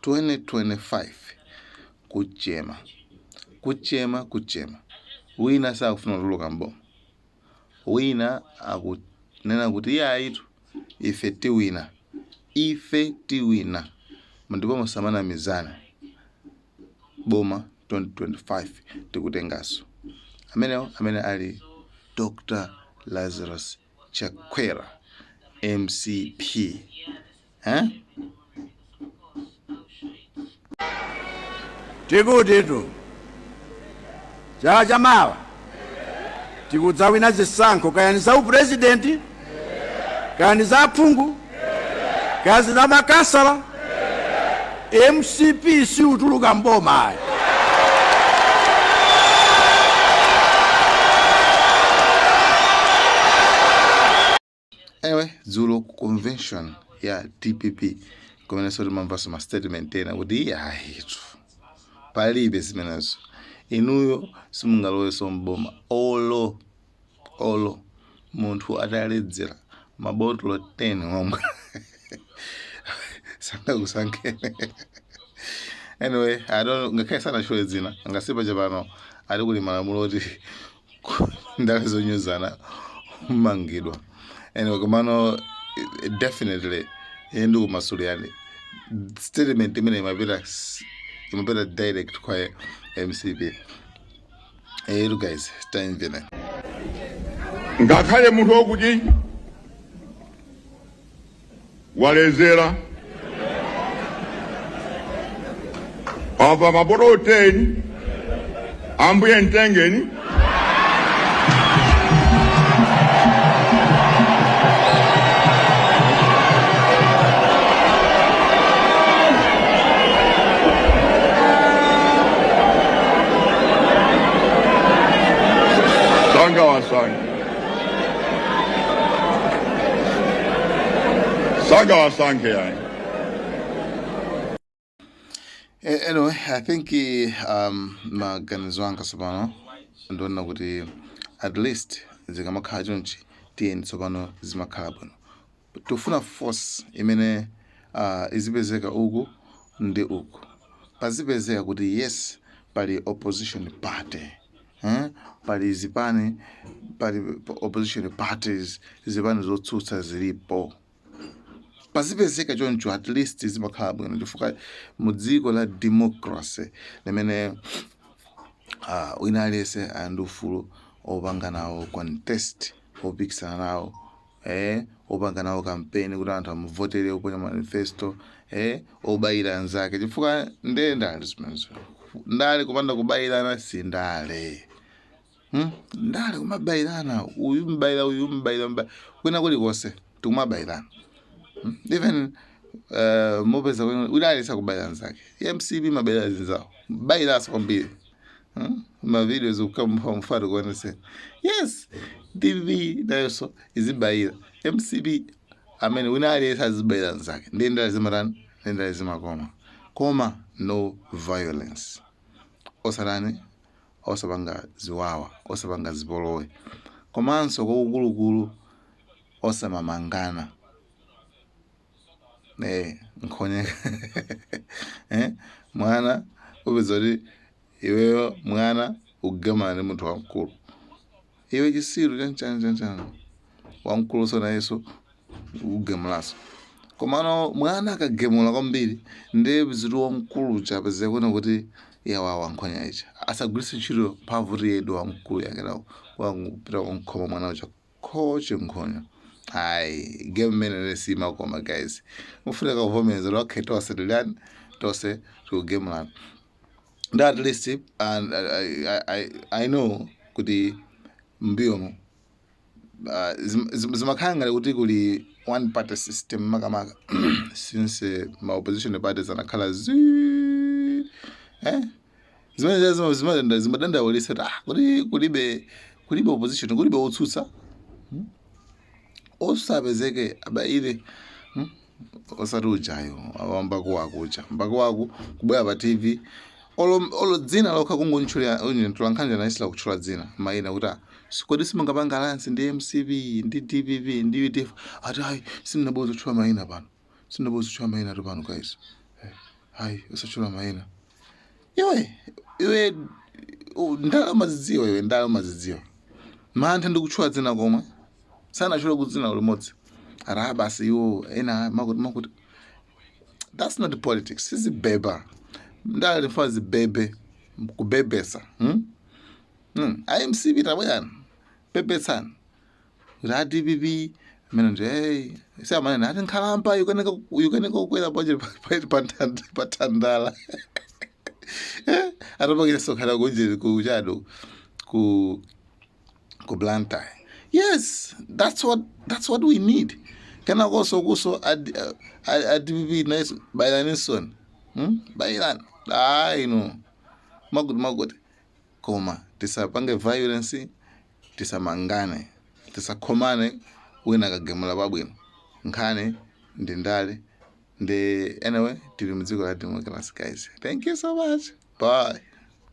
2025 kuchema wina sakufuna kutuluka mboma, wina akunena kuti iye aitu ife tiwina ndipo musamana mizana boma 2025 tikutengaso. Amene ali Dr. Lazarus Chakwera MCP. Tikutitu chaka chamawa tikudzawina zisankho, kaya ni za upresidenti, kaya ni za aphungu, kaya za makasala. MCP si utuluka mboma. Anyway, dzulo convention ya DPP kumene soti mamvaso ma statement ena kuti yahitu palibe zimenezo, inuyo simungaloweso mboma olo munthu ataledzera mabotolo 10 omwe sangakusankheni. Anyway, ngakhale sanatchule dzina angasipa chapano ali kuti malamulo oti ndale zonyozana umangidwa. Anyway, komano definitely ndi kumasuliyani statement imene imapita direct kwa MCP. You guys, time vile ngakhale munthu wokuti walezera ava mabotolo 10 ambuye mtengeni sanga wasanke yani. Anyway, I think maganizo anga tsopano ndona kuti at least zikamakhala chonchi tiyeni tsopano zimakhala bwino. Tufuna force imene izipezeka uku ndi uku. Pazipezeka kuti yes pali opposition party, pali zipani, pali opposition parties, zipani zotsutsa zilipo. Pazipezeka choncho at least zimakhala bwino chifukwa mu dziko la democracy limene wina aliyense ali ufulu opanga nawo contest, opikisana nawo, opanga nawo campaign kuti anthu amuvotere, oponya manifesto, obayira anzake chifukwa ndali zimenezo. Ndale kupanda kubayirana si ndale. Ndale kumabayirana, uyu mbayira kwina kulikonse tikumabayirana. Even mopeza wina alisa kubayira anzake. MCP mabayira zinzawo. Bayira kwambiri. Ma videos ukamufata kuona se. Yes, DPP nayoso izibayira. MCP amene wina alisa zibayira anzake. Ndenda zimarani, ndenda zimakoma. Koma no violence. Osarani, osabanga ziwawa, osabanga zibolowe. Komanso kwa ukulu osamamangana. Nkhonye mwana ubezori iweyo mwana ugamana ni muntu wamkulu. Iwe chisiru chan wamkulu so na yeso ugamulaso. Komano mwana akagemula kwambiri ndiye biziru wamkulu chapeze kuona kuti yawa nkhonya ichi asagulise ntchito mphamvu yedu wamkulu yakena wangupita konkhoma mwana ucha khoche nkhonya. Hayi game mene sima koma guys mufuneka kuvomeza lokhetwa wasedulani tose to game land that list. And I know kuti mbiomo zimakhanga kuti kuli one party system makamaka since my opposition parties anakhala zimadanda waliseta kuti kulibe opposition, kulibe otsutsa osabezeke abaile osati ujayo awambako wakucha mbako waku kubwera pa TV olo dzina lokha kungonchula tulankhanja na isla kuchula dzina maina kuti sikodi simangapanga alliance ndi MCP ndi DPP ndi UDF ati hayi sinabozo kuchula maina pano, sinabozo kuchula maina to pano guys. hayi usachula maina iwe ndalama zidziwa iwe ndalama zidziwa mantha ndikuchula dzina komwe sana chula kudzina ulimodzi ara basi iwo ena makuti that's not politics sizibeba ndala limfa zibebe kubebesa IMC bitabuyana bebesana radi bibi mina nje hey siyamana nathi nkhalampa yukaneka ukwela budget pathandala arabakile sokhala kunje kujado ku Blantyre. Yes, that's what we need. Kana kuso adibibi nice bailanison. Bailan. No. Magud. Koma tisapange violence, tisamangane, tisakomane wina kagemula babwino. Nkhane ndindale. Anyway, tili mdziko la democracy guys. Thank you so much. Bye.